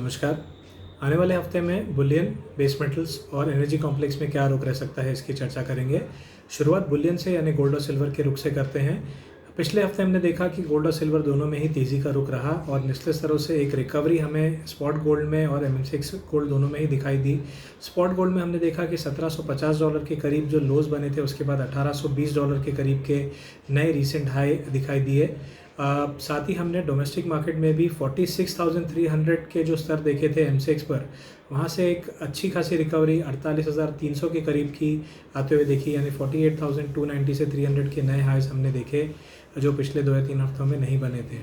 नमस्कार। आने वाले हफ्ते में बुलियन, बेस मेटल्स और एनर्जी कॉम्प्लेक्स में क्या रुख रह सकता है, इसकी चर्चा करेंगे। शुरुआत बुलियन से यानी गोल्ड और सिल्वर के रुख से करते हैं। पिछले हफ्ते हमने देखा कि गोल्ड और सिल्वर दोनों में ही तेज़ी का रुख रहा और निचले स्तरों से एक रिकवरी हमें स्पॉट गोल्ड में और एमएमसीएक्स गोल्ड दोनों में ही दिखाई दी। स्पॉट गोल्ड में हमने देखा कि $1750 के करीब जो लोज बने थे, उसके बाद $1820 के करीब के नए रीसेंट हाई दिखाई दिए। साथ ही हमने डोमेस्टिक मार्केट में भी 46,300 के जो स्तर देखे थे एमसेक्स पर, वहाँ से एक अच्छी खासी रिकवरी 48,300 के करीब की आते हुए देखी, यानी 48,290 से 300 के नए हाइज हमने देखे जो पिछले 2 या 3 हफ्तों में नहीं बने थे।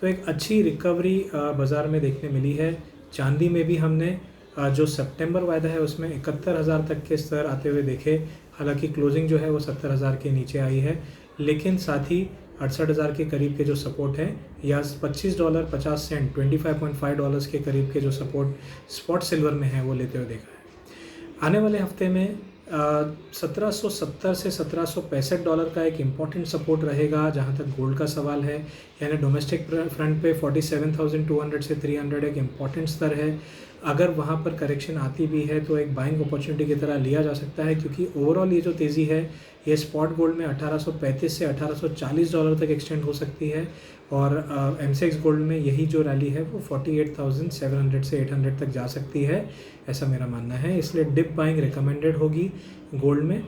तो एक अच्छी रिकवरी बाज़ार में देखने मिली है। चांदी में भी हमने जो सितंबर वायदा है उसमें 71,000 तक के स्तर आते हुए देखे। हालांकि क्लोजिंग जो है वो 70,000 के नीचे आई है, लेकिन साथ ही 68,000 के करीब के जो सपोर्ट है या $25.50 $25.5 के करीब के जो सपोर्ट स्पॉट सिल्वर में है वो लेते हुए देखा है। आने वाले हफ्ते में 1770 से $1765 का एक इम्पॉर्टेंट सपोर्ट रहेगा जहां तक गोल्ड का सवाल है, यानी डोमेस्टिक फ्रंट पे 47,200 से 300 एक इम्पॉर्टेंट स्तर है। अगर वहां पर करेक्शन आती भी है तो एक बाइंग अपॉर्चुनिटी की तरह लिया जा सकता है, क्योंकि ओवरऑल ये जो तेज़ी है ये स्पॉट गोल्ड में 1835 से $1840 तक एक्सटेंड हो सकती है और एमसेक्स गोल्ड में यही जो रैली है वो 48,700 से 800 तक जा सकती है, ऐसा मेरा मानना है। इसलिए डिप बाइंग रिकमेंडेड होगी गोल्ड में।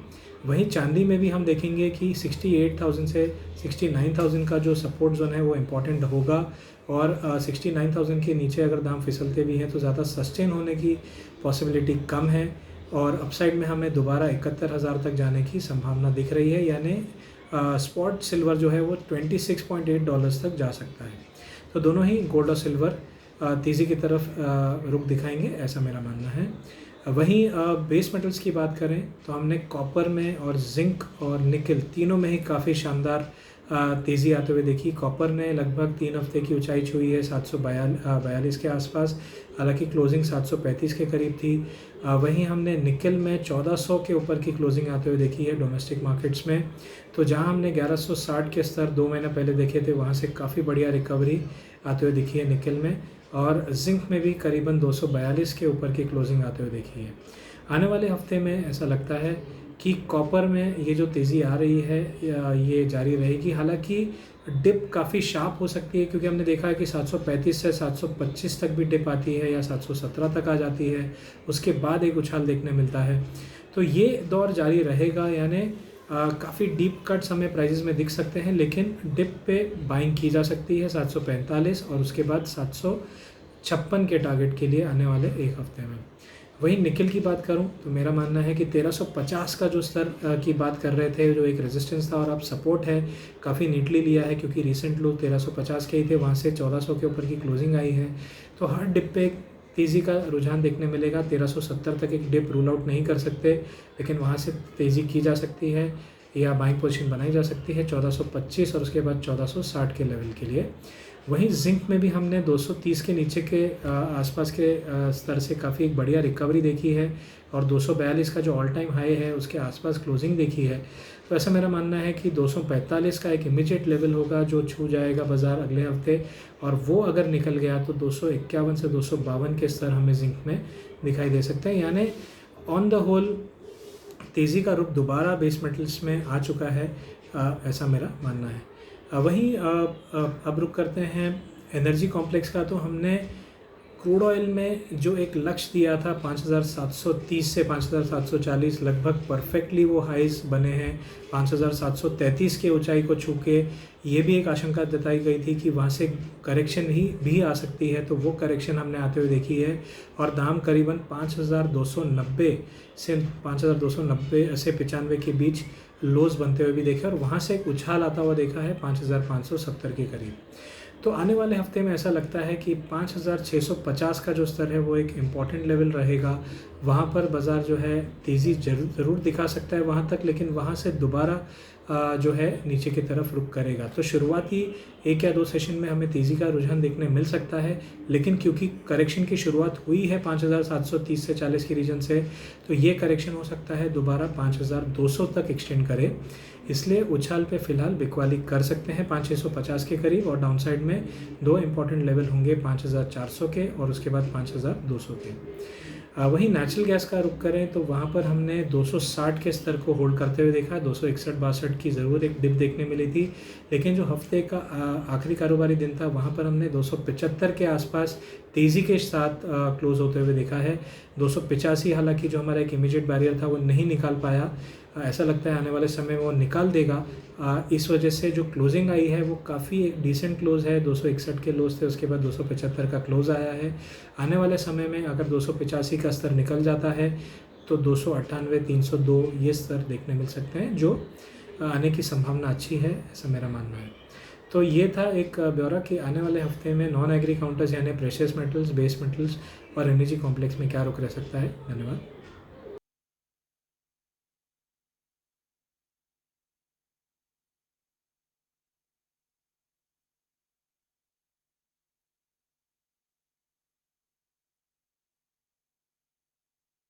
वहीं चांदी में भी हम देखेंगे कि 68,000 से 69,000 का जो सपोर्ट जोन है वो इम्पॉर्टेंट होगा और 69,000 के नीचे अगर दाम फिसलते भी हैं तो ज़्यादा सस्टेन होने की पॉसिबिलिटी कम है और अपसाइड में हमें दोबारा 71,000 तक जाने की संभावना दिख रही है, यानी स्पॉट सिल्वर जो है वो $26.8 तक जा सकता है। तो दोनों ही गोल्ड और सिल्वर तेज़ी की तरफ रुख दिखाएंगे, ऐसा मेरा मानना है। वहीं बेस मेटल्स की बात करें तो हमने कॉपर में और जिंक और निकल तीनों में ही काफ़ी शानदार तेज़ी आते हुए देखी। कॉपर ने लगभग 3 हफ्ते की ऊंचाई छुई है 742 के आसपास, हालांकि क्लोजिंग 735 के करीब थी। वहीं हमने निकल में 1400 के ऊपर की क्लोजिंग आते हुए देखी है डोमेस्टिक मार्केट्स में। तो जहां हमने 1160 के स्तर 2 महीने पहले देखे थे, वहां से काफ़ी बढ़िया रिकवरी आते हुए दिखी है निकल में, और जिंक में भी करीबन 242 के ऊपर की क्लोजिंग आते हुए देखी है। आने वाले हफ्ते में ऐसा लगता है कि कॉपर में ये जो तेज़ी आ रही है ये जारी रहेगी। हालांकि डिप काफ़ी शार्प हो सकती है, क्योंकि हमने देखा है कि 735 से 725 तक भी डिप आती है या 717 तक आ जाती है, उसके बाद एक उछाल देखने मिलता है। तो ये दौर जारी रहेगा, यानी काफ़ी डीप कट्स हमें प्राइजेस में दिख सकते हैं, लेकिन डिप पे बाइंग की जा सकती है 745 और उसके बाद 756 के टारगेट के लिए आने वाले एक हफ्ते में। वहीं निकल की बात करूं तो मेरा मानना है कि 1350 का जो स्तर की बात कर रहे थे, जो एक रेजिस्टेंस था और अब सपोर्ट है, काफ़ी नीटली लिया है, क्योंकि रिसेंट लो 1350 के ही थे, वहाँ से 1400 के ऊपर की क्लोजिंग आई है। तो हर डिप पे एक तेज़ी का रुझान देखने मिलेगा। 1370 तक एक डिप रूल आउट नहीं कर सकते, लेकिन वहाँ से तेज़ी की जा सकती है या बाइंग पोजीशन बनाई जा सकती है 1425 और उसके बाद 1460 के लेवल के लिए। वहीं जिंक में भी हमने 230 के नीचे के आसपास के स्तर से काफ़ी एक बढ़िया रिकवरी देखी है और 242 का जो ऑल टाइम हाई है उसके आसपास क्लोजिंग देखी है। तो ऐसा मेरा मानना है कि 245 का एक इमीडिएट लेवल होगा जो छू जाएगा बाज़ार अगले हफ्ते, और वो अगर निकल गया तो 251 से 252 के स्तर हमें जिंक में दिखाई दे सकते हैं। यानी ऑन द होल तेज़ी का रुख दोबारा बेस मेटल्स में आ चुका है, ऐसा मेरा मानना है। वहीं अब रुक करते हैं एनर्जी कॉम्प्लेक्स का। तो हमने क्रूड ऑयल में जो एक लक्ष्य दिया था 5,730 से 5,740, लगभग परफेक्टली वो हाइज बने हैं। 5,733 के ऊंचाई को छू के ये भी एक आशंका जताई गई थी कि वहाँ से करेक्शन भी आ सकती है, तो वो करेक्शन हमने आते हुए देखी है और दाम करीबन 5,290 से 5,290 से 95 के बीच लोज बनते हुए भी देखे और वहाँ से एक उछाल आता हुआ देखा है 5,570 के करीब। तो आने वाले हफ्ते में ऐसा लगता है कि 5,650 का जो स्तर है वो एक इम्पॉर्टेंट लेवल रहेगा। वहाँ पर बाज़ार जो है तेज़ी ज़रूर दिखा सकता है वहाँ तक, लेकिन वहाँ से दोबारा जो है नीचे की तरफ रुक करेगा। तो शुरुआती 1 या 2 सेशन में हमें तेज़ी का रुझान देखने मिल सकता है, लेकिन क्योंकि करेक्शन की शुरुआत हुई है 5730 से 40 की रीजन से, तो ये करेक्शन हो सकता है दोबारा 5200 तक एक्सटेंड करे। इसलिए उछाल पे फिलहाल बिकवाली कर सकते हैं 5650 के करीब, और डाउनसाइड में 2 इंपॉर्टेंट लेवल होंगे 5400 के और उसके बाद 5200 के। वहीं नेचुरल गैस का रुख करें तो वहाँ पर हमने 260 के स्तर को होल्ड करते हुए देखा। 261-62 की ज़रूर एक डिप देखने मिली थी, लेकिन जो हफ्ते का आखिरी कारोबारी दिन था वहाँ पर हमने 275 के आसपास तेज़ी के साथ क्लोज़ होते हुए देखा है। 285 हालांकि जो हमारा एक इमीडिएट बैरियर था वो नहीं निकाल पाया, ऐसा लगता है आने वाले समय में वो निकाल देगा। इस वजह से जो क्लोजिंग आई है वो काफ़ी एक डिसेंट क्लोज है। 261 के लोज थे, उसके बाद 275 का क्लोज आया है। आने वाले समय में अगर 285 का स्तर निकल जाता है तो 298, 302 ये स्तर देखने मिल सकते हैं, जो आने की संभावना अच्छी है, ऐसा मेरा मानना है। तो ये था एक ब्यौरा कि आने वाले हफ्ते में नॉन एग्री काउंटर्स यानी प्रेशियस मेटल्स, बेस मेटल्स और एनर्जी कॉम्प्लेक्स में क्या रुख रह सकता है। धन्यवाद।